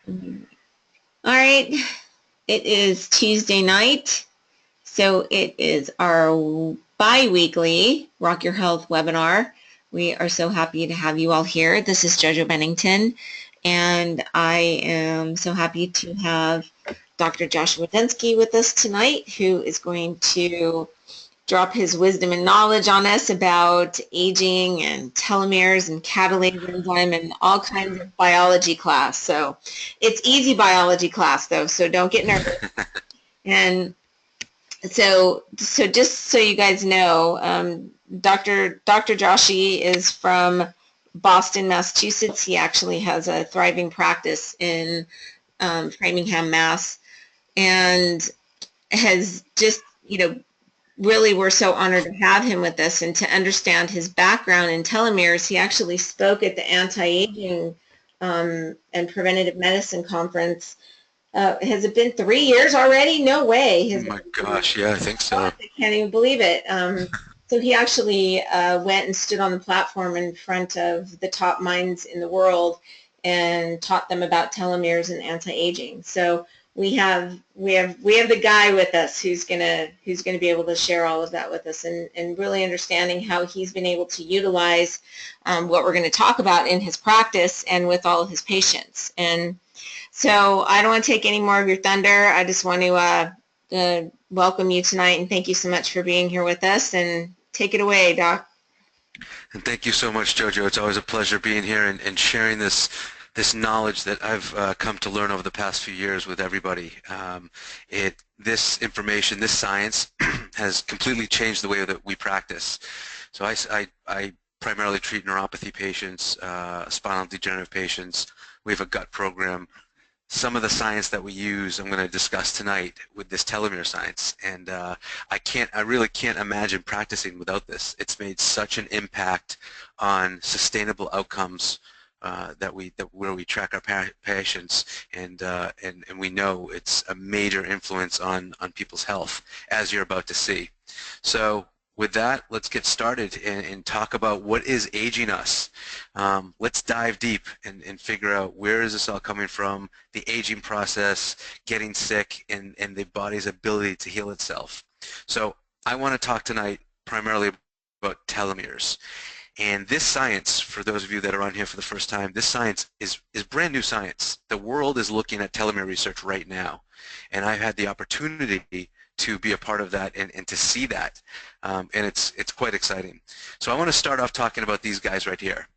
All right, it is Tuesday night, so it is our bi-weekly Rock Your Health webinar. We are so happy to have you all here. This is JoJo Bennington, and I am so happy to have Dr. Joshua Dunsky with us tonight, who is going to drop his wisdom and knowledge on us about aging and telomeres and catalase enzyme and all kinds of biology class. So it's easy biology class though, so don't get nervous. And so just so you guys know, Dr. Joshi is from Boston, Massachusetts. He actually has a thriving practice in Framingham, Mass, and has just, really we're so honored to have him with us and to understand his background in telomeres. He actually spoke at the Antiaging and Preventative Medicine Conference. Has it been 3 years already? No way. Oh Has it my been 3 years? gosh, yeah, I think so. I can't even believe it. So he actually went and stood on the platform in front of the top minds in the world and taught them about telomeres and anti-aging. So we have the guy with us who's gonna be able to share all of that with us and really understanding how he's been able to utilize what we're going to talk about in his practice and with all of his patients. And so I don't want to take any more of your thunder. I just want to welcome you tonight and thank you so much for being here with us. And take it away, Doc. And thank you so much, Jojo. It's always a pleasure being here and sharing this knowledge that I've come to learn over the past few years with everybody. This information, this science has completely changed the way that we practice. So I primarily treat neuropathy patients, spinal degenerative patients. We have a gut program. Some of the science that we use I'm going to discuss tonight with this telomere science, and I really can't imagine practicing without this. It's made such an impact on sustainable outcomes where we track our patients, and we know it's a major influence on people's health, as you're about to see. So with that, let's get started and talk about what is aging us. Let's dive deep and figure out where is this all coming from, the aging process, getting sick, and the body's ability to heal itself. So I want to talk tonight primarily about telomeres. And this science, for those of you that are on here for the first time, this science is brand new science. The world is looking at telomere research right now. And I've had the opportunity to be a part of that and to see that. And it's quite exciting. So I want to start off talking about these guys right here.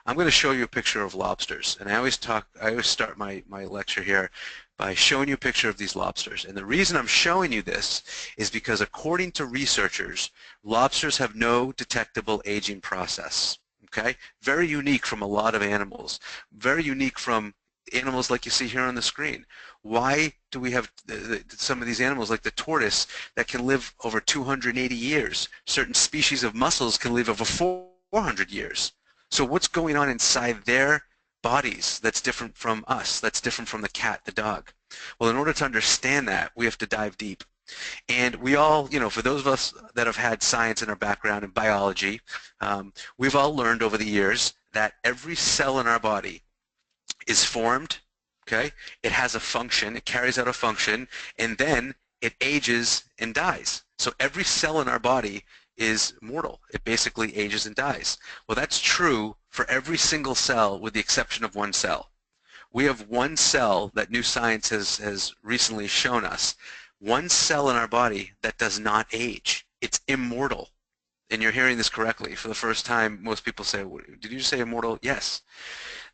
I'm going to show you a picture of lobsters. And I always start my lecture here by showing you a picture of these lobsters. And the reason I'm showing you this is because according to researchers, lobsters have no detectable aging process. Okay? Very unique from a lot of animals. Very unique from animals like you see here on the screen. Why do we have some of these animals like the tortoise that can live over 280 years? Certain species of mussels can live over 400 years. So what's going on inside their bodies that's different from us, that's different from the cat, the dog? Well, in order to understand that, we have to dive deep. And we all, for those of us that have had science in our background and biology, we've all learned over the years that every cell in our body is formed, okay? It has a function, it carries out a function, and then it ages and dies. So every cell in our body is mortal. It basically ages and dies. Well, that's true for every single cell with the exception of one cell. We have one cell that new science has recently shown us. One cell in our body that does not age. It's immortal. And you're hearing this correctly. For the first time, most people say, did you just say immortal? Yes.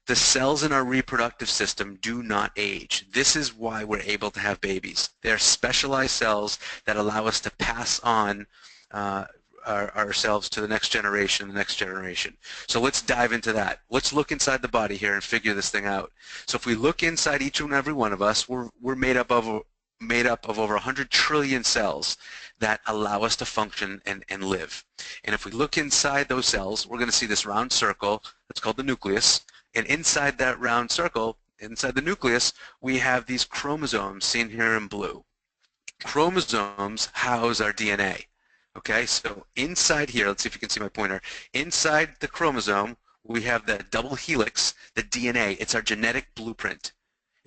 The cells in our reproductive system do not age. This is why we're able to have babies. They're specialized cells that allow us to pass on ourselves to the next generation, So let's dive into that. Let's look inside the body here and figure this thing out. So if we look inside each and every one of us, we're made up of over 100 trillion cells that allow us to function and live. And if we look inside those cells, we're going to see this round circle that's called the nucleus. And inside that round circle, inside the nucleus, we have these chromosomes seen here in blue. Chromosomes house our DNA. Okay, so inside here, let's see if you can see my pointer. Inside the chromosome, we have that double helix, the DNA. It's our genetic blueprint.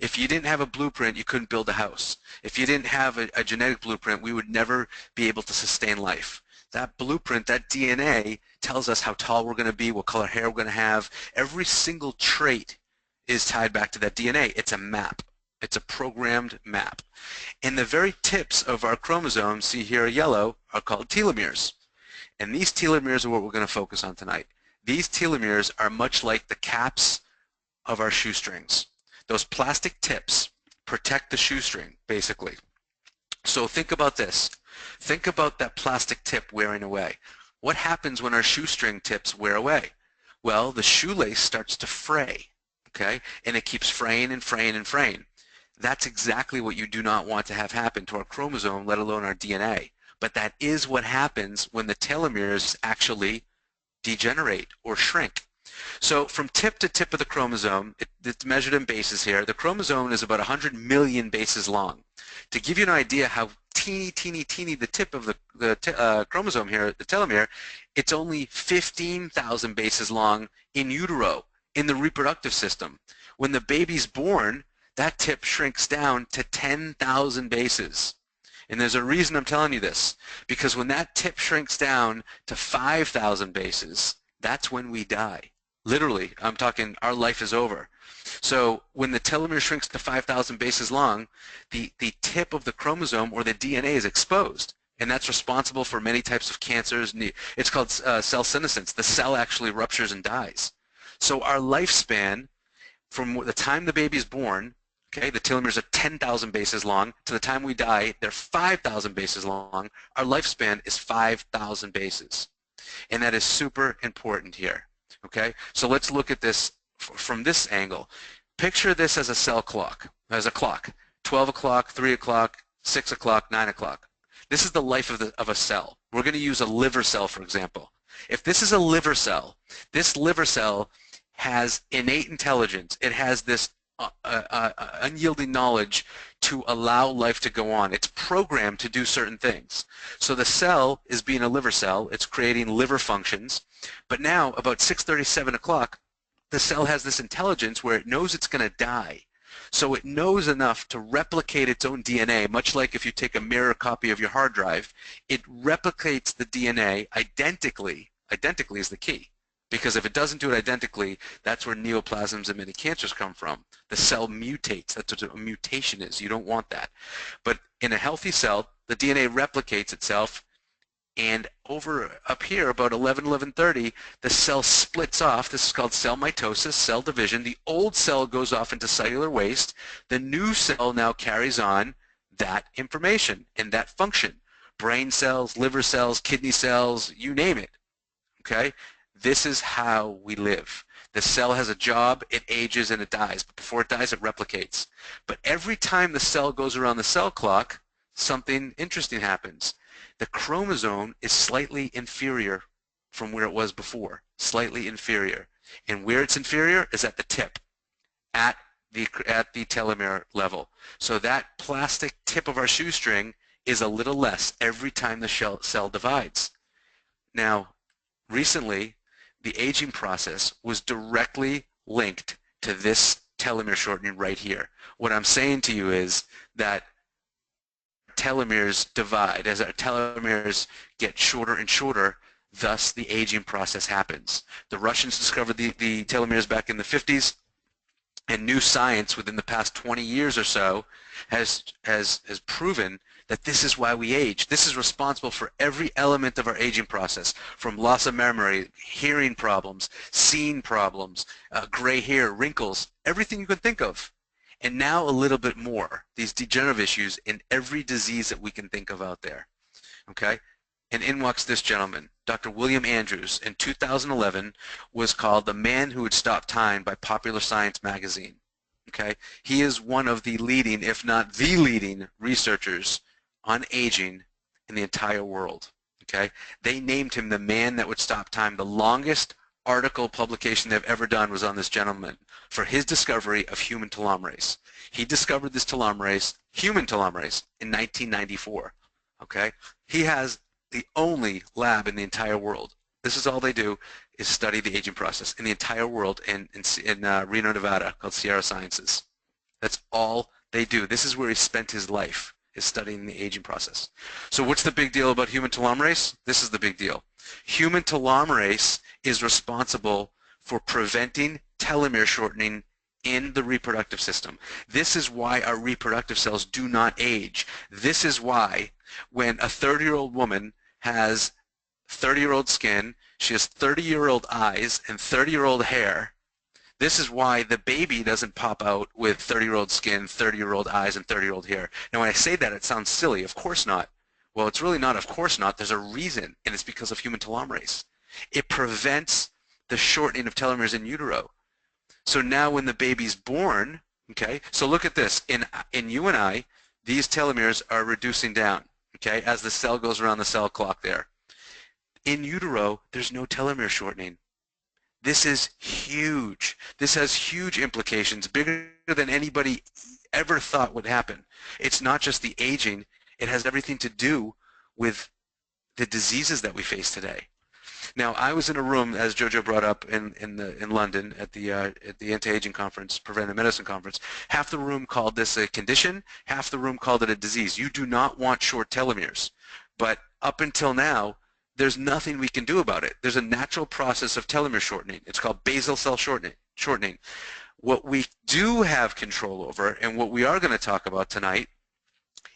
If you didn't have a blueprint, you couldn't build a house. If you didn't have a genetic blueprint, we would never be able to sustain life. That blueprint, that DNA, tells us how tall we're going to be, what color hair we're going to have. Every single trait is tied back to that DNA. It's a map. It's a programmed map. And the very tips of our chromosomes, see here yellow, are called telomeres. And these telomeres are what we're going to focus on tonight. These telomeres are much like the caps of our shoestrings. Those plastic tips protect the shoestring, basically. So think about this. Think about that plastic tip wearing away. What happens when our shoestring tips wear away? Well, the shoelace starts to fray, okay? And it keeps fraying and fraying and fraying. That's exactly what you do not want to have happen to our chromosome, let alone our DNA. But that is what happens when the telomeres actually degenerate or shrink. So from tip to tip of the chromosome, it's measured in bases here. The chromosome is about 100 million bases long. To give you an idea how teeny the tip of the chromosome here, the telomere, it's only 15,000 bases long in utero, in the reproductive system. When the baby's born, that tip shrinks down to 10,000 bases. And there's a reason I'm telling you this, because when that tip shrinks down to 5,000 bases, that's when we die. Literally, I'm talking our life is over. So when the telomere shrinks to 5,000 bases long, the tip of the chromosome or the DNA is exposed, and that's responsible for many types of cancers. It's called cell senescence. The cell actually ruptures and dies. So our lifespan from the time the baby is born, okay, the telomeres are 10,000 bases long, to the time we die, they're 5,000 bases long. Our lifespan is 5,000 bases. And that is super important here. Okay, so let's look at this from this angle. Picture this as a cell clock, as a clock. 12 o'clock, 3 o'clock, 6 o'clock, 9 o'clock. This is the life of a cell. We're going to use a liver cell, for example. If this is a liver cell, this liver cell has innate intelligence. It has this unyielding knowledge to allow life to go on. It's programmed to do certain things. So the cell is being a liver cell. It's creating liver functions. But now, about 6:30, 7 o'clock, the cell has this intelligence where it knows it's going to die. So it knows enough to replicate its own DNA, much like if you take a mirror copy of your hard drive. It replicates the DNA identically. Identically is the key. Because if it doesn't do it identically, that's where neoplasms and many cancers come from. The cell mutates. That's what a mutation is. You don't want that. But in a healthy cell, the DNA replicates itself, and over up here, about 11:30, the cell splits off. This is called cell mitosis, cell division. The old cell goes off into cellular waste. The new cell now carries on that information and that function. Brain cells, liver cells, kidney cells, you name it. Okay? This is how we live. The cell has a job, it ages and it dies. But before it dies, it replicates. But every time the cell goes around the cell clock, something interesting happens. The chromosome is slightly inferior from where it was before. Slightly inferior. And where it's inferior is at the tip, at the telomere level. So that plastic tip of our shoestring is a little less every time the cell divides. Now, recently, the aging process was directly linked to this telomere shortening right here. What I'm saying to you is that telomeres divide. As our telomeres get shorter and shorter, thus the aging process happens. The Russians discovered the telomeres back in the 50s, and new science within the past 20 years or so has proven that this is why we age. This is responsible for every element of our aging process, from loss of memory, hearing problems, seeing problems, gray hair, wrinkles, everything you can think of. And now a little bit more, these degenerative issues in every disease that we can think of out there. Okay? And in walks this gentleman, Dr. William Andrews, in 2011, was called the man who would stop time by Popular Science magazine. Okay? He is one of the leading, if not the leading, researchers on aging in the entire world. Okay? They named him the man that would stop time. The longest article publication they've ever done was on this gentleman for his discovery of human telomerase. He discovered this telomerase, human telomerase, in 1994. Okay? He has the only lab in the entire world. This is all they do, is study the aging process in the entire world in Reno, Nevada, called Sierra Sciences. That's all they do. This is where he spent his life, is studying the aging process. So what's the big deal about human telomerase? This is the big deal. Human telomerase is responsible for preventing telomere shortening in the reproductive system. This is why our reproductive cells do not age. This is why when a 30-year-old woman has 30-year-old skin, she has 30-year-old eyes and 30-year-old hair, this is why the baby doesn't pop out with 30-year-old skin, 30-year-old eyes, and 30-year-old hair. Now when I say that, it sounds silly. Of course not. Well, it's really not of course not. There's a reason, and it's because of human telomerase. It prevents the shortening of telomeres in utero. So now when the baby's born, okay, so look at this. In you and I, these telomeres are reducing down, okay, as the cell goes around the cell clock there. In utero, there's no telomere shortening. This is huge. This has huge implications, bigger than anybody ever thought would happen. It's not just the aging, it has everything to do with the diseases that we face today. Now, I was in a room, as Jojo brought up, in London at the Antiaging conference, preventive medicine conference. Half the room called this a condition, half the room called it a disease. You do not want short telomeres. But up until now, there's nothing we can do about it. There's a natural process of telomere shortening. It's called basal cell shortening. What we do have control over, and what we are going to talk about tonight,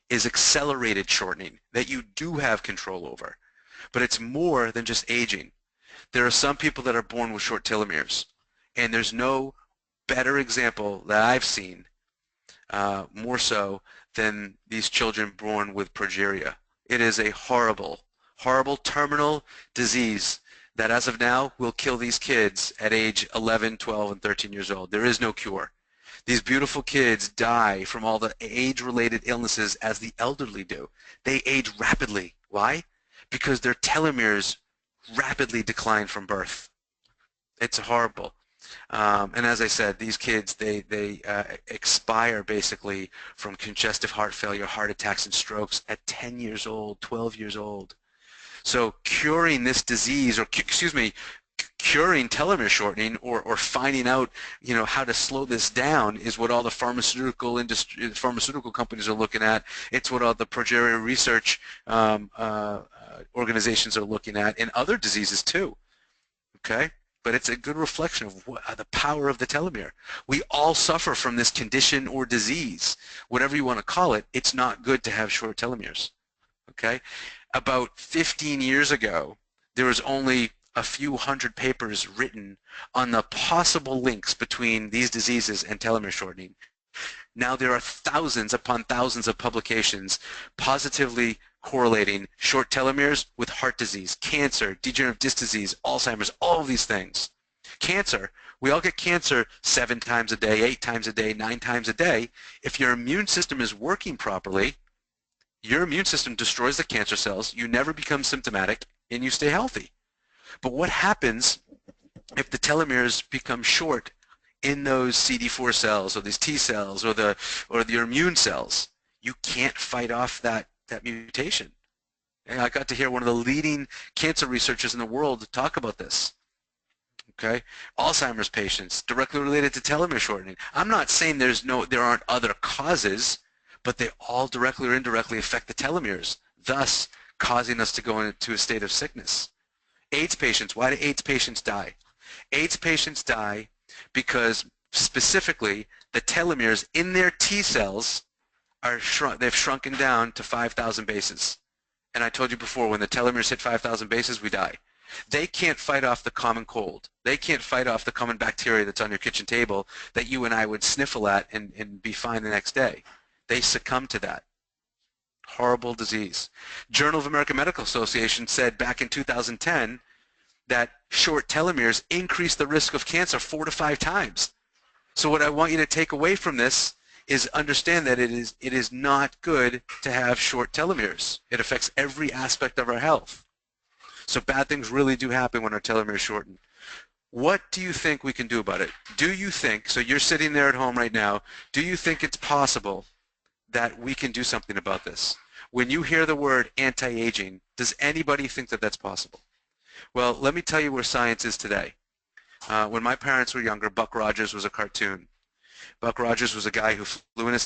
is accelerated shortening that you do have control over. But it's more than just aging. There are some people that are born with short telomeres, and there's no better example that I've seen, more so, than these children born with progeria. It is a horrible, horrible terminal disease that as of now will kill these kids at age 11, 12, and 13 years old. There is no cure. These beautiful kids die from all the age-related illnesses as the elderly do. They age rapidly. Why? Because their telomeres rapidly decline from birth. It's horrible. And as I said, these kids, they expire basically from congestive heart failure, heart attacks, and strokes at 10 years old, 12 years old. So curing this disease, or curing telomere shortening, or finding out, how to slow this down, is what all the pharmaceutical companies are looking at. It's what all the progeria research organizations are looking at, and other diseases too. Okay, but it's a good reflection of the power of the telomere. We all suffer from this condition or disease, whatever you want to call it. It's not good to have short telomeres. Okay, about 15 years ago, there was only a few hundred papers written on the possible links between these diseases and telomere shortening. Now there are thousands upon thousands of publications positively correlating short telomeres with heart disease, cancer, degenerative disc disease, Alzheimer's, all of these things. Cancer, we all get cancer 7 times a day, 8 times a day, 9 times a day. If your immune system is working properly, your immune system destroys the cancer cells, you never become symptomatic, and you stay healthy. But what happens if the telomeres become short in those CD4 cells, or these T cells, or your immune cells? You can't fight off that mutation. And I got to hear one of the leading cancer researchers in the world talk about this. Okay, Alzheimer's patients, directly related to telomere shortening. I'm not saying there aren't other causes, but they all directly or indirectly affect the telomeres, thus causing us to go into a state of sickness. AIDS patients, why do AIDS patients die? AIDS patients die because specifically the telomeres in their T cells they've shrunken down to 5,000 bases. And I told you before, when the telomeres hit 5,000 bases, we die. They can't fight off the common cold. They can't fight off the common bacteria that's on your kitchen table that you and I would sniffle at and be fine the next day. They succumb to that. Horrible disease. Journal of American Medical Association said back in 2010 that short telomeres increase the risk of cancer 4 to 5 times. So what I want you to take away from this is understand that it is not good to have short telomeres. It affects every aspect of our health. So bad things really do happen when our telomeres shorten. What do you think we can do about it? Do you think, so you're sitting there at home right now, do you think it's possible that we can do something about this? When you hear the word anti-aging, does anybody think that that's possible? Well, let me tell you where science is today. When my parents were younger, Buck Rogers was a cartoon. Buck Rogers was a guy who flew in a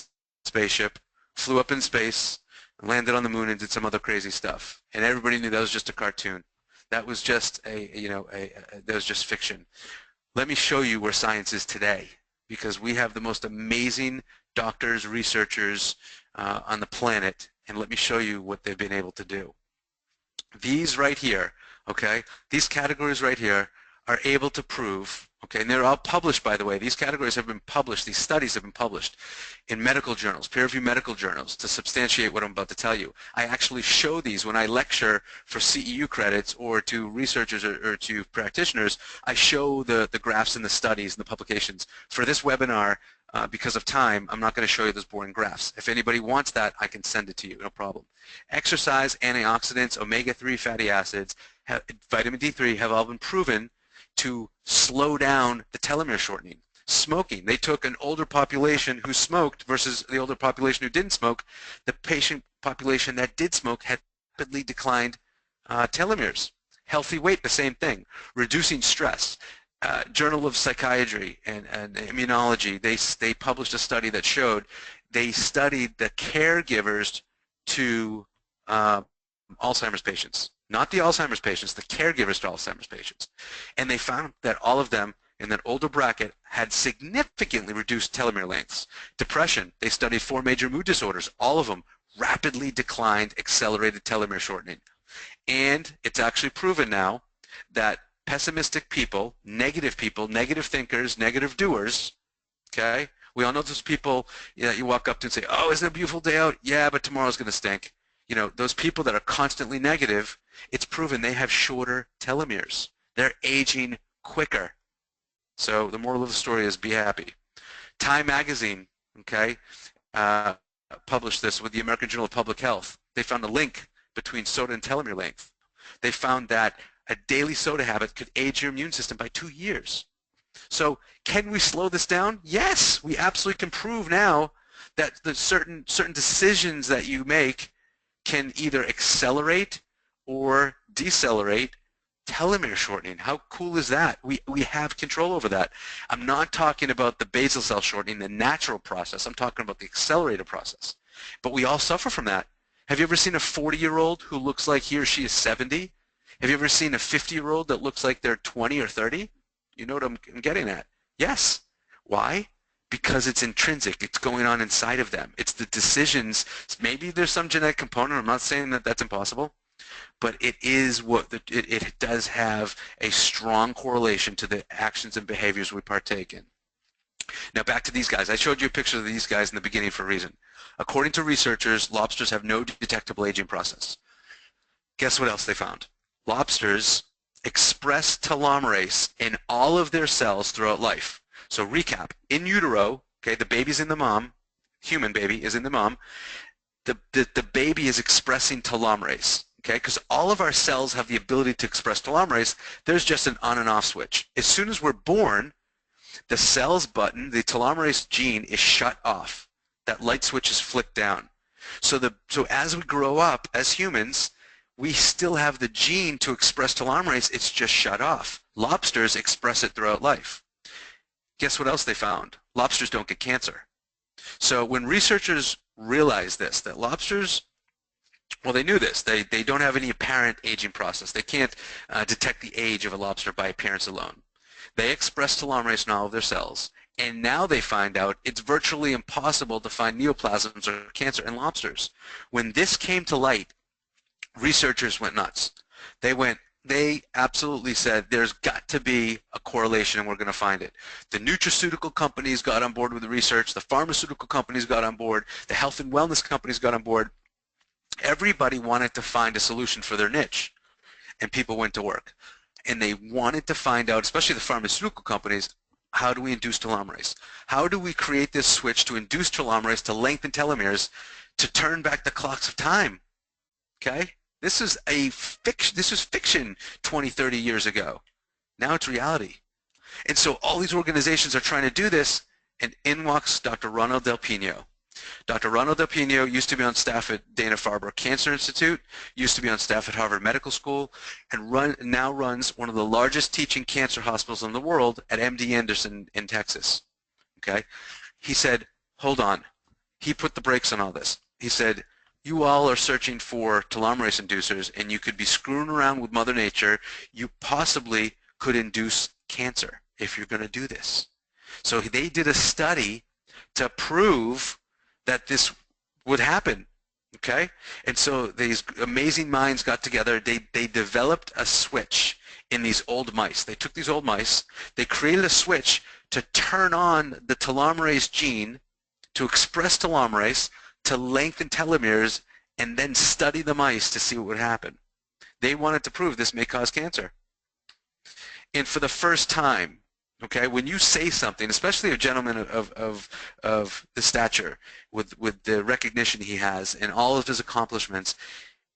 spaceship, flew up in space, landed on the moon and did some other crazy stuff. And everybody knew that was just a cartoon. That was just that was just fiction. Let me show you where science is today, because we have the most amazing doctors, researchers on the planet, and let me show you what they've been able to do. These right here, okay, these categories right here are able to prove, okay, and they're all published, by the way. These categories have been published, these studies have been published in medical journals, peer-reviewed medical journals, to substantiate what I'm about to tell you. I actually show these when I lecture for CEU credits or to researchers or to practitioners. I show the graphs and the studies and the publications. For this webinar, because of time, I'm not going to show you those boring graphs. If anybody wants that, I can send it to you, no problem. Exercise, antioxidants, omega-3 fatty acids, vitamin D3 have all been proven to slow down the telomere shortening. Smoking, they took an older population who smoked versus the older population who didn't smoke. The patient population that did smoke had rapidly declined telomeres. Healthy weight, the same thing. Reducing stress. Journal of Psychiatry and Immunology, they published a study that showed they studied the caregivers to Alzheimer's patients. Not the Alzheimer's patients, the caregivers to Alzheimer's patients. And they found that all of them in that older bracket had significantly reduced telomere lengths. Depression, they studied 4 major mood disorders. All of them rapidly declined accelerated telomere shortening. And it's actually proven now that pessimistic people, negative thinkers, negative doers, okay? We all know those people you walk up to and say, oh, isn't it a beautiful day out? Yeah, but tomorrow's going to stink. You know, those people that are constantly negative, it's proven they have shorter telomeres. They're aging quicker. So the moral of the story is be happy. Time magazine, okay, published this with the American Journal of Public Health. They found a link between soda and telomere length. They found that a daily soda habit could age your immune system by 2 years. So can we slow this down? Yes, we absolutely can prove now that the certain decisions that you make can either accelerate or decelerate telomere shortening. How cool is that? We have control over that. I'm not talking about the basal cell shortening, the natural process. I'm talking about the accelerated process. But we all suffer from that. Have you ever seen a 40-year-old who looks like he or she is 70? Have you ever seen a 50-year-old that looks like they're 20 or 30? You know what I'm getting at? Yes. Why? Because it's intrinsic. It's going on inside of them. It's the decisions. Maybe there's some genetic component. I'm not saying that that's impossible, but it is what it does have a strong correlation to the actions and behaviors we partake in. Now back to these guys. I showed you a picture of these guys in the beginning for a reason. According to researchers, lobsters have no detectable aging process. Guess what else they found? Lobsters express telomerase in all of their cells throughout life. So recap, in utero, okay, the baby's in the mom, human baby is in the mom, the baby is expressing telomerase, okay, because all of our cells have the ability to express telomerase. There's just an on and off switch. As soon as we're born, the cells button, the telomerase gene is shut off. That light switch is flicked down. So as we grow up as humans, we still have the gene to express telomerase, it's just shut off. Lobsters express it throughout life. Guess what else they found? Lobsters don't get cancer. So when researchers realized this, that lobsters, well, they knew this. They don't have any apparent aging process. They can't detect the age of a lobster by appearance alone. They express telomerase in all of their cells, and now they find out it's virtually impossible to find neoplasms or cancer in lobsters. When this came to light, researchers went nuts. They absolutely said there's got to be a correlation and we're going to find it. The nutraceutical companies got on board with the research, the pharmaceutical companies got on board, the health and wellness companies got on board. Everybody wanted to find a solution for their niche, and people went to work. And they wanted to find out, especially the pharmaceutical companies, how do we induce telomerase? How do we create this switch to induce telomerase, to lengthen telomeres, to turn back the clocks of time? Okay? This is fiction 20, 30 years ago. Now it's reality. And so all these organizations are trying to do this, and in walks Dr. Ronald L Pineal. Dr. Ronald L Pineal used to be on staff at Dana-Farber Cancer Institute, used to be on staff at Harvard Medical School, and now runs one of the largest teaching cancer hospitals in the world at MD Anderson in Texas. Okay? he said, hold on. He put the brakes on all this. He said, you all are searching for telomerase inducers, and you could be screwing around with Mother Nature. You possibly could induce cancer if you're going to do this. So they did a study to prove that this would happen. Okay? And so these amazing minds got together. They developed a switch in these old mice. They took these old mice, they created a switch to turn on the telomerase gene, to express telomerase, to lengthen telomeres, and then study the mice to see what would happen. They wanted to prove this may cause cancer. And for the first time, okay, when you say something, especially a gentleman of the stature, with the recognition he has and all of his accomplishments,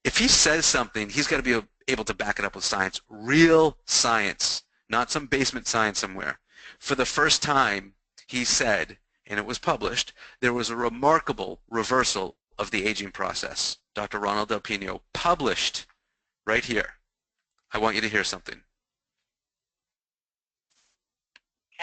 if he says something, he's got to be able to back it up with science, real science, not some basement science somewhere. For the first time, he said, and it was published, there was a remarkable reversal of the aging process. Dr. Ronald L Pineal published right here. I want you to hear something.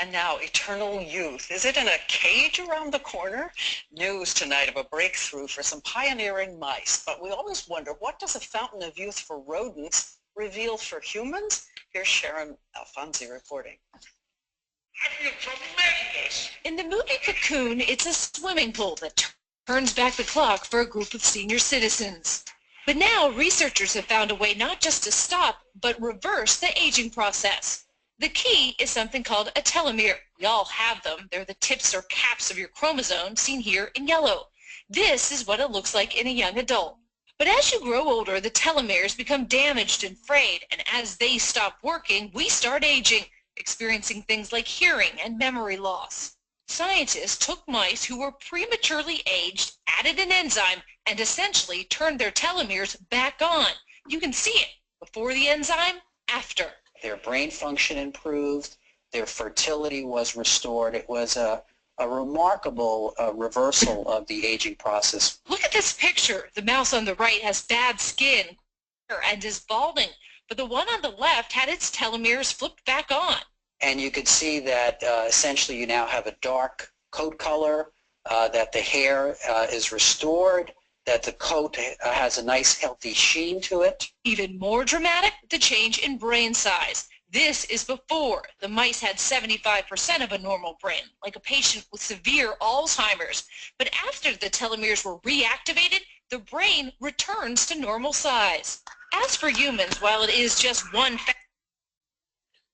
And now, eternal youth. Is it in a cage around the corner? News tonight of a breakthrough for some pioneering mice. But we always wonder, what does a fountain of youth for rodents reveal for humans? Here's Sharon Alfonsi reporting. I feel tremendous. In the movie Cocoon, it's a swimming pool that turns back the clock for a group of senior citizens. But now researchers have found a way not just to stop, but reverse the aging process. The key is something called a telomere. We all have them. They're the tips or caps of your chromosome, seen here in yellow. This is what it looks like in a young adult. But as you grow older, the telomeres become damaged and frayed, and as they stop working, we start aging, experiencing things like hearing and memory loss. Scientists took mice who were prematurely aged, added an enzyme, and essentially turned their telomeres back on. You can see it before the enzyme, after. Their brain function improved, their fertility was restored. It was a remarkable reversal of the aging process. Look at this picture. The mouse on the right has bad skin and is balding, but the one on the left had its telomeres flipped back on. And you could see that essentially you now have a dark coat color, that the hair is restored, that the coat has a nice healthy sheen to it. Even more dramatic, the change in brain size. This is before. The mice had 75% of a normal brain, like a patient with severe Alzheimer's. But after the telomeres were reactivated, the brain returns to normal size. As for humans, while it is just one factor.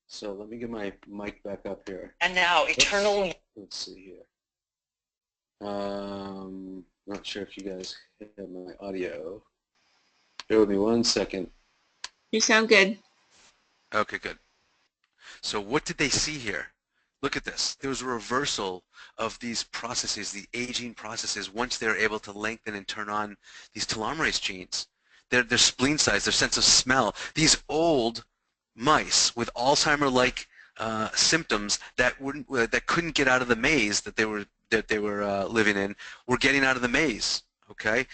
So let me get my mic back up here. And now, eternal. Let's see here. Not sure if you guys have my audio. Bear with me 1 second. You sound good. Okay, good. So what did they see here? Look at this. There was a reversal of these processes, the aging processes, once they're able to lengthen and turn on these telomerase genes. Their spleen size, their sense of smell. These old mice with Alzheimer-like symptoms that couldn't get out of the maze that they were living in were getting out of the maze. Okay,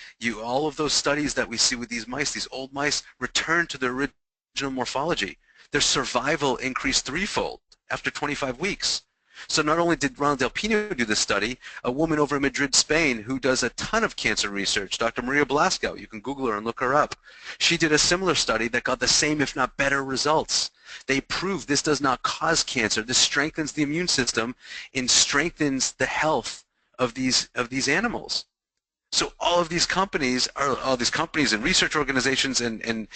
all of those studies that we see with these mice, these old mice, return to their original morphology. Their survival increased threefold after 25 weeks. So not only did Ronald L Pineal do this study, a woman over in Madrid, Spain, who does a ton of cancer research, Dr. Maria Blasco, you can Google her and look her up. She did a similar study that got the same, if not better, results. They proved this does not cause cancer. This strengthens the immune system and strengthens the health of these animals. So all of these companies, and research organizations and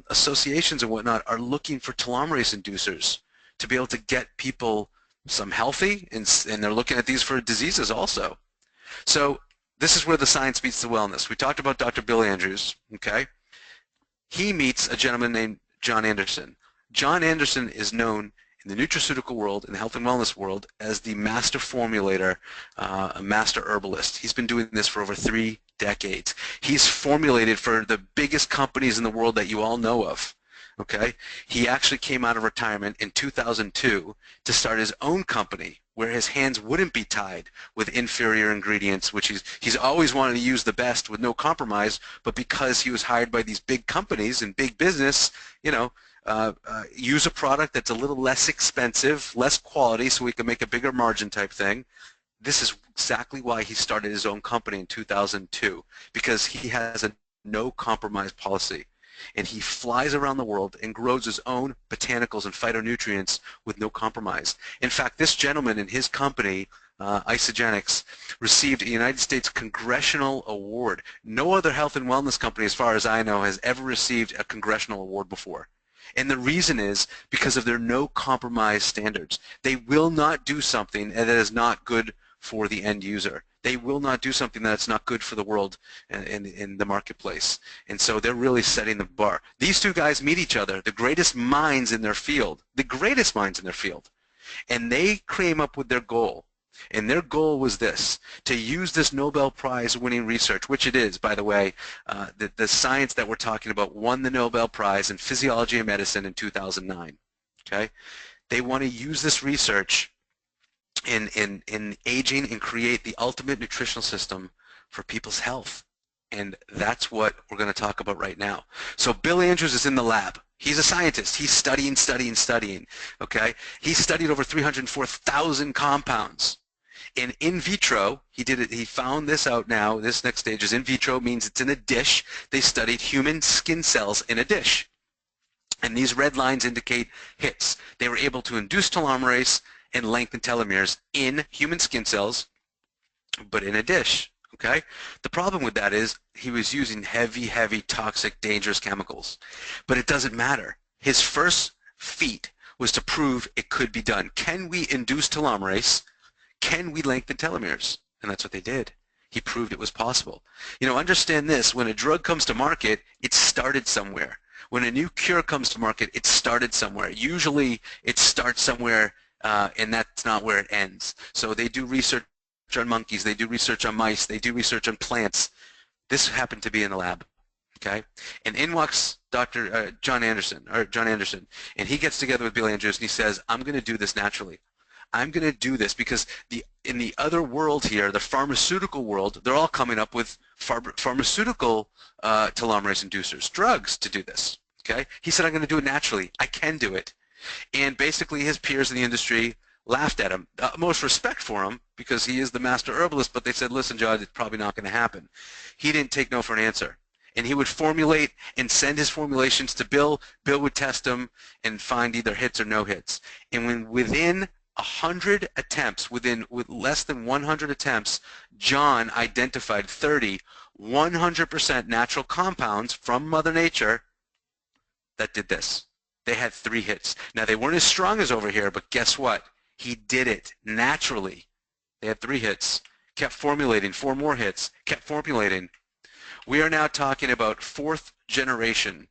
associations and whatnot are looking for telomerase inducers to be able to get people some healthy, and they're looking at these for diseases also. So this is where the science meets the wellness. We talked about Dr. Bill Andrews, okay? He meets a gentleman named John Anderson. John Anderson is known in the nutraceutical world, in the health and wellness world, as the master formulator, a master herbalist. He's been doing this for over 3 decades. He's formulated for the biggest companies in the world that you all know of. Okay, he actually came out of retirement in 2002 to start his own company where his hands wouldn't be tied with inferior ingredients, which he's always wanted to use the best with no compromise, but because he was hired by these big companies and big business, you know, use a product that's a little less expensive, less quality, so we can make a bigger margin type thing. this is exactly why he started his own company in 2002, because he has a no compromise policy. And he flies around the world and grows his own botanicals and phytonutrients with no compromise. In fact, this gentleman in his company, Isogenics, received a United States Congressional Award. No other health and wellness company, as far as I know, has ever received a congressional award before. And the reason is because of their no compromise standards. They will not do something that is not good for the end user. They will not do something that's not good for the world and in the marketplace. And so they're really setting the bar. These two guys meet each other, the greatest minds in their field, and they came up with their goal. And their goal was this, to use this Nobel Prize winning research, which it is, by the way. The science that we're talking about won the Nobel Prize in Physiology and Medicine in 2009. Okay? They want to use this research in aging and create the ultimate nutritional system for people's health. And that's what we're going to talk about right now. So Bill Andrews is in the lab. He's a scientist. He's studying. Okay? He studied over 304,000 compounds. In vitro, he found this out now. This next stage is in vitro, means it's in a dish. They studied human skin cells in a dish. And these red lines indicate hits. They were able to induce telomerase and lengthen telomeres in human skin cells, but in a dish. Okay? The problem with that is he was using heavy, toxic, dangerous chemicals. But it doesn't matter. His first feat was to prove it could be done. Can we induce telomerase? Can we lengthen telomeres? And that's what they did. He proved it was possible. You know, understand this. When a drug comes to market, it started somewhere. When a new cure comes to market, it started somewhere. Usually it starts somewhere, and that's not where it ends. So they do research on monkeys, they do research on mice, they do research on plants. This happened to be in the lab. Okay? And in walks Dr. John Anderson, and he gets together with Bill Andrews and he says, I'm going to do this naturally. I'm going to do this because in the other world here, the pharmaceutical world, they're all coming up with pharmaceutical telomerase inducers, drugs to do this. Okay? He said, I'm going to do it naturally. I can do it. And basically his peers in the industry laughed at him. Most respect for him because he is the master herbalist, but they said, listen, John, it's probably not going to happen. He didn't take no for an answer. And he would formulate and send his formulations to Bill. Bill would test them and find either hits or no hits. And when within 100 attempts, with less than 100 attempts, John identified 30 100% natural compounds from Mother Nature that did this. They had 3 hits. Now, they weren't as strong as over here, but guess what? He did it naturally. They had 3 hits, kept formulating, 4 more hits, kept formulating. We are now talking about 4th generation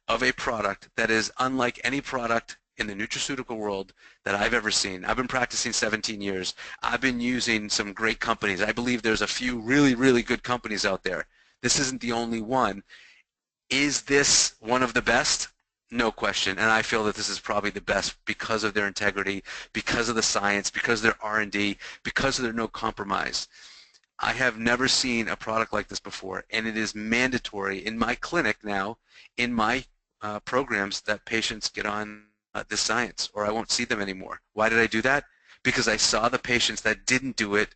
of a product that is unlike any product in the nutraceutical world that I've ever seen. I've been practicing 17 years. I've been using some great companies. I believe there's a few really good companies out there. This isn't the only one. Is this one of the best? No question. And I feel that this is probably the best because of their integrity, because of the science, because of their R&D, because of their no compromise. I have never seen a product like this before, and it is mandatory in my clinic now, in my programs, that patients get on this science, or I won't see them anymore. Why did I do that? Because I saw the patients that didn't do it,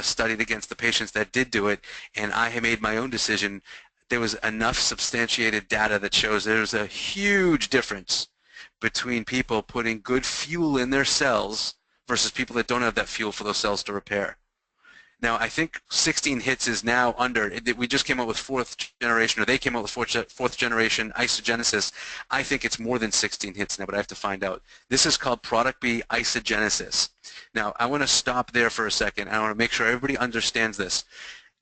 studied against the patients that did do it, and I have made my own decision. There was enough substantiated data that shows there's a huge difference between people putting good fuel in their cells versus people that don't have that fuel for those cells to repair. Now, I think 16 hits is now under. We just came out with 4th generation, or they came out with 4th generation isogenesis. I think it's more than 16 hits now, but I have to find out. This is called Product B isogenesis. Now, I want to stop there for a second. I want to make sure everybody understands this.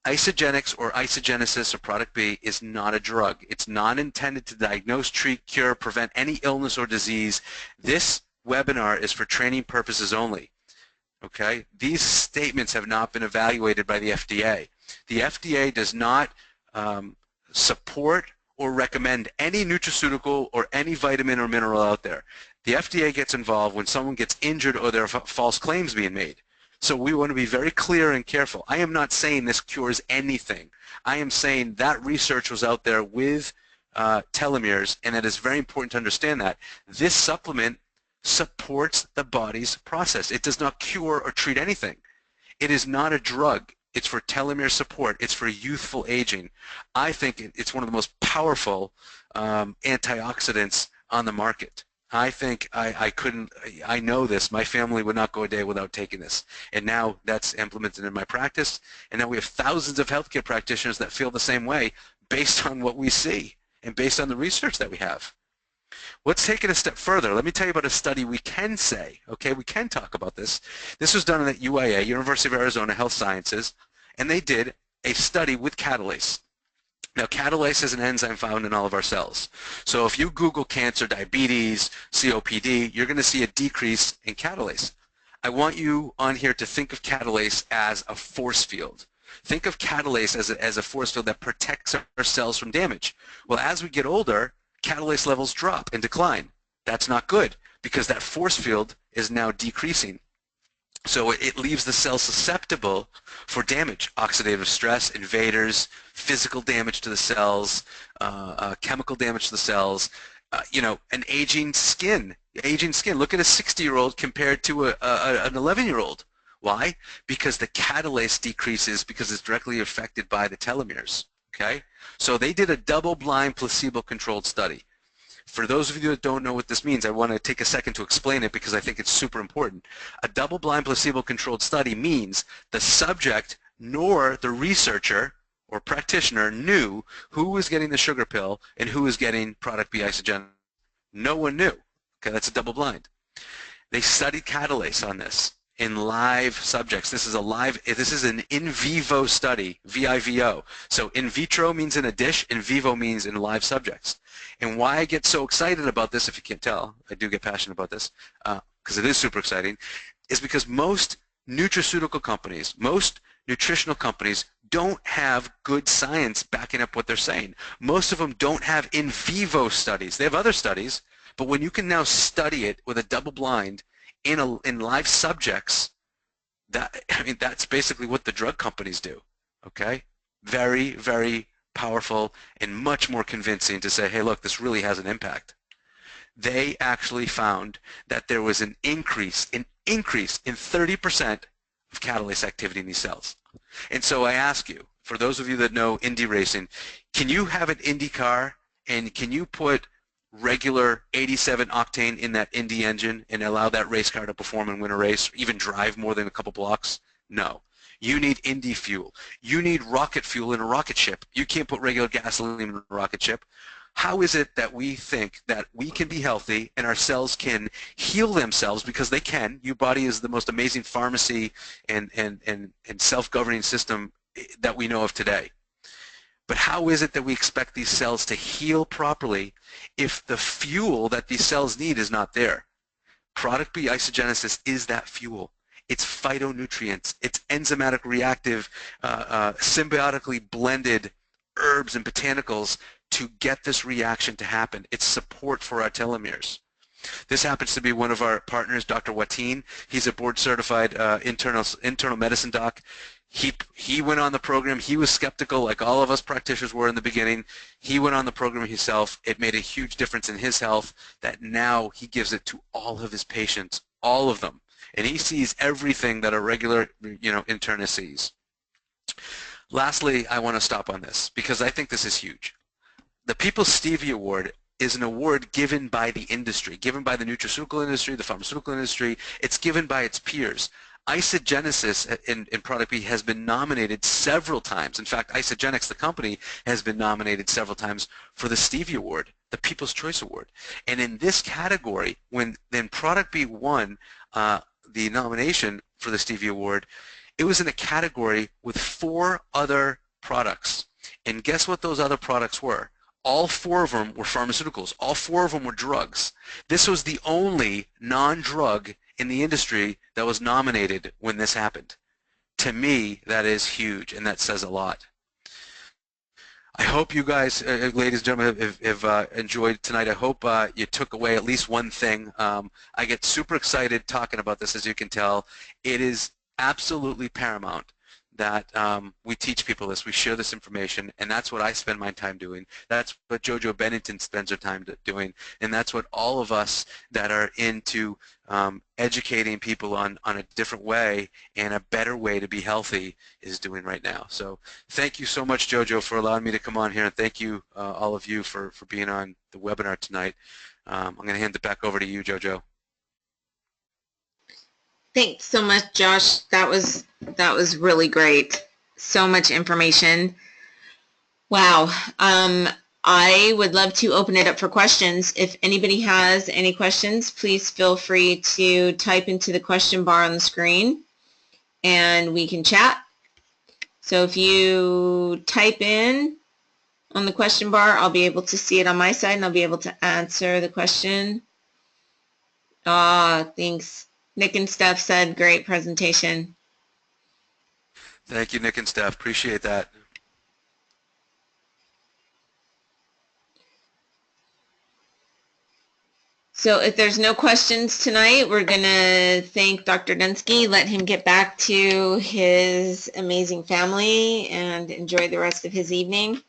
Isogenics or isogenesis or Product B is not a drug. It's not intended to diagnose, treat, cure, prevent any illness or disease. This webinar is for training purposes only. Okay? These statements have not been evaluated by the FDA. The FDA does not support or recommend any nutraceutical or any vitamin or mineral out there. The FDA gets involved when someone gets injured or there are false claims being made. So we want to be very clear and careful. I am not saying this cures anything. I am saying that research was out there with telomeres, and it is very important to understand that. This supplement supports the body's process. It does not cure or treat anything. It is not a drug. It's for telomere support. It's for youthful aging. I think it's one of the most powerful antioxidants on the market. I think I know this. My family would not go a day without taking this. And now that's implemented in my practice. And now we have thousands of healthcare practitioners that feel the same way based on what we see and based on the research that we have. Let's take it a step further. Let me tell you about a study we can say, okay, we can talk about this. This was done at UIA, University of Arizona Health Sciences, and they did a study with catalase. Now, catalase is an enzyme found in all of our cells. So if you Google cancer, diabetes, COPD, you're going to see a decrease in catalase. I want you on here to think of catalase as a force field. Think of catalase as a force field that protects our cells from damage. Well, as we get older, catalase levels drop and decline. That's not good because that force field is now decreasing. So it leaves the cell susceptible for damage, oxidative stress, invaders, physical damage to the cells, chemical damage to the cells, an aging skin. Look at a 60-year-old compared to an 11-year-old. Why? Because the catalase decreases because it's directly affected by the telomeres. Okay? So they did a double-blind placebo-controlled study. For those of you that don't know what this means, I want to take a second to explain it because I think it's super important. A double-blind placebo-controlled study means the subject nor the researcher or practitioner knew who was getting the sugar pill and who was getting product B isogenesis. No one knew. Okay, that's a double-blind. They studied catalase on this in live subjects. This is an in vivo study, VIVO. So in vitro means in a dish, in vivo means in live subjects. And why I get so excited about this, if you can't tell, I do get passionate about this, because it is super exciting, is because most nutraceutical companies, most nutritional companies don't have good science backing up what they're saying. Most of them don't have in vivo studies. They have other studies, but when you can now study it with a double blind in live subjects, that's basically what the drug companies do. Okay? Very, very powerful and much more convincing to say, hey, look, this really has an impact. They actually found that there was an increase in 30% of catalase activity in these cells. And so I ask you, for those of you that know Indy racing, can you have an Indy car and can you put regular 87 octane in that Indy engine and allow that race car to perform and win a race, or even drive more than a couple blocks? No. You need Indy fuel. You need rocket fuel in a rocket ship. You can't put regular gasoline in a rocket ship. How is it that we think that we can be healthy and our cells can heal themselves? Because they can. Your body is the most amazing pharmacy and self-governing system that we know of today. But how is it that we expect these cells to heal properly if the fuel that these cells need is not there? Product B isogenesis is that fuel. It's phytonutrients. It's enzymatic reactive, symbiotically blended herbs and botanicals to get this reaction to happen. It's support for our telomeres. This happens to be one of our partners, Dr. Wateen. He's a board-certified internal medicine doc. He went on the program. He was skeptical, like all of us practitioners were in the beginning. He went on the program himself. It made a huge difference in his health that now he gives it to all of his patients, all of them. And he sees everything that a regular internist sees. Lastly, I want to stop on this because I think this is huge. The People's Stevie Award is an award given by the industry, given by the nutraceutical industry, the pharmaceutical industry. It's given by its peers. Isogenesis in Product B has been nominated several times. In fact, Isogenics, the company, has been nominated several times for the Stevie Award, the People's Choice Award. And in this category, when then Product B won the nomination for the Stevie Award, it was in a category with 4 other products. And guess what those other products were? All 4 of them were pharmaceuticals. All 4 of them were drugs. This was the only non-drug in the industry that was nominated when this happened. To me, that is huge, and that says a lot. I hope you guys, ladies and gentlemen, have enjoyed tonight. I hope you took away at least one thing. I get super excited talking about this, as you can tell. It is absolutely paramount that we teach people this, we share this information, and that's what I spend my time doing. That's what JoJo Bennington spends her time doing, and that's what all of us that are into educating people on a different way and a better way to be healthy is doing right now. So thank you so much, JoJo, for allowing me to come on here, and thank you, all of you, for being on the webinar tonight. I'm going to hand it back over to you, JoJo. Thanks so much, Josh. That was really great. So much information. Wow. I would love to open it up for questions. If anybody has any questions, please feel free to type into the question bar on the screen and we can chat. So if you type in on the question bar, I'll be able to see it on my side and I'll be able to answer the question. Thanks. Nick and Steph said, great presentation. Thank you, Nick and Steph. Appreciate that. So if there's no questions tonight, we're going to thank Dr. Dunsky, let him get back to his amazing family and enjoy the rest of his evening.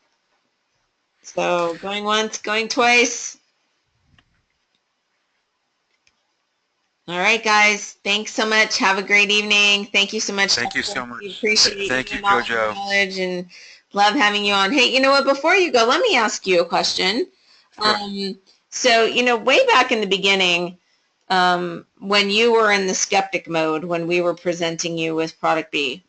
So going once, going twice. All right, guys. Thanks so much. Have a great evening. Thank you so much. Thank you so much. We appreciate Thank you, all your JoJo. knowledge and love having you on. Hey, you know what? Before you go, let me ask you a question. Sure. So, you know, way back in the beginning, when you were in the skeptic mode, when we were presenting you with product B.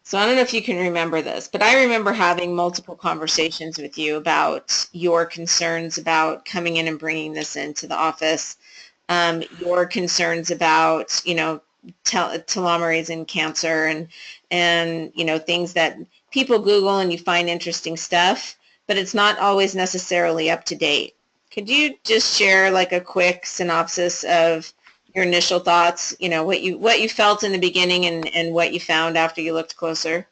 So I don't know if you can remember this, but I remember having multiple conversations with you about your concerns about coming in and bringing this into the office. Your concerns about, you know, telomerase in cancer and, you know, things that people Google and you find interesting stuff, but it's not always necessarily up to date. Could you just share like a quick synopsis of your initial thoughts, you know, what you felt in the beginning and what you found after you looked closer?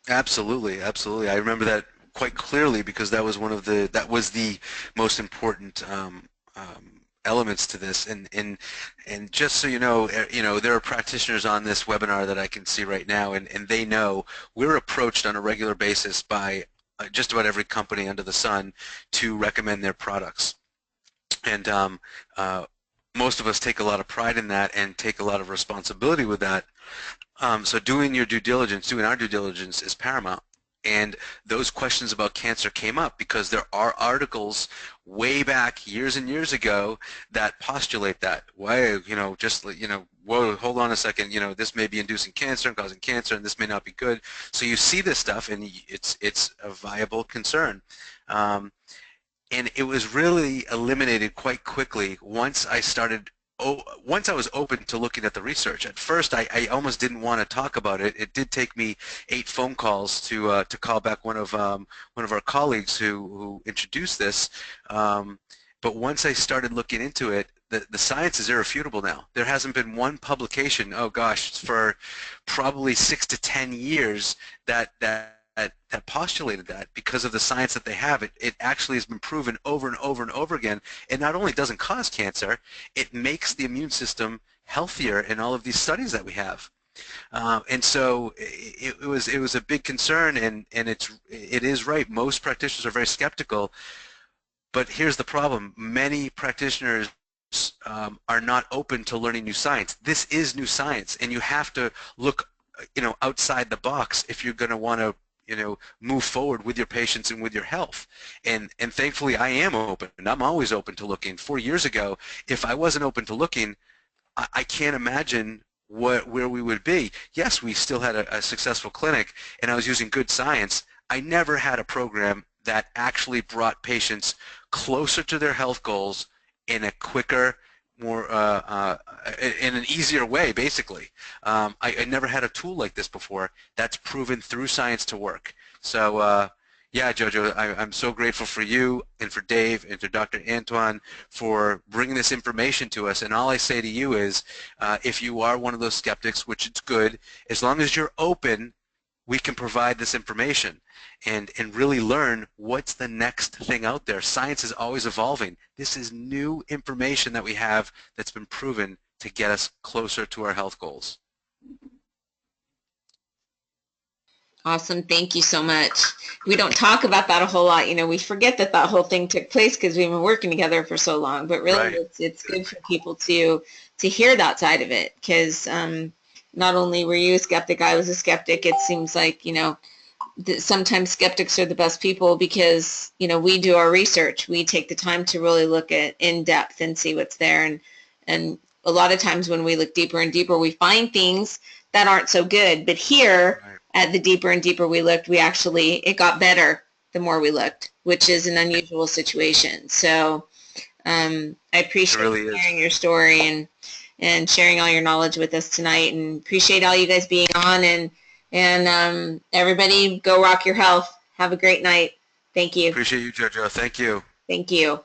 Absolutely, absolutely. I remember that quite clearly because that was that was the most important elements to this, and just so you know, there are practitioners on this webinar that I can see right now, and they know we're approached on a regular basis by just about every company under the sun to recommend their products, and most of us take a lot of pride in that and take a lot of responsibility with that. So doing our due diligence is paramount. And those questions about cancer came up because there are articles way back years and years ago that postulate that. Why, whoa, hold on a second, this may be inducing cancer and causing cancer, and this may not be good. So you see this stuff, and it's a viable concern. And it was really eliminated quite quickly once I was open to looking at the research. At first, I almost didn't want to talk about it. It did take me 8 phone calls to call back one of our colleagues who introduced this. But once I started looking into it, the science is irrefutable now. There hasn't been one publication, oh gosh, for probably 6 to 10 years that postulated that because of the science that they have. It actually has been proven over and over and over again. It not only doesn't cause cancer, it makes the immune system healthier in all of these studies that we have. And so it was a big concern, and it is right. Most practitioners are very skeptical, but here's the problem. Many practitioners are not open to learning new science. This is new science, and you have to look outside the box if you're going to want to move forward with your patients and with your health. And thankfully I am open, and I'm always open to looking. 4 years ago, if I wasn't open to looking, I can't imagine where we would be. Yes, we still had a successful clinic, and I was using good science. I never had a program that actually brought patients closer to their health goals in a quicker, more in an easier way, basically. I never had a tool like this before that's proven through science to work. So yeah, JoJo, I'm so grateful for you and for Dave and to Dr. Antoine for bringing this information to us. And all I say to you is, if you are one of those skeptics, which it's good, as long as you're open, we can provide this information and really learn what's the next thing out there. Science is always evolving. This is new information that we have that's been proven to get us closer to our health goals. Awesome. Thank you so much. We don't talk about that a whole lot. You know, we forget that that whole thing took place because we've been working together for so long. But really, Right. it's good for people to hear that side of it because not only were you a skeptic, I was a skeptic. It seems like, you know, sometimes skeptics are the best people because, you know, we do our research. We take the time to really look at in depth and see what's there. And a lot of times when we look deeper and deeper, we find things that aren't so good. But here, Right. at the deeper and deeper we looked, it got better the more we looked, which is an unusual situation. So I It appreciate really you is. sharing your story and sharing all your knowledge with us tonight, and appreciate all you guys being on, and everybody go rock your health. Have a great night. Thank you. Appreciate you, JoJo. Thank you. Thank you.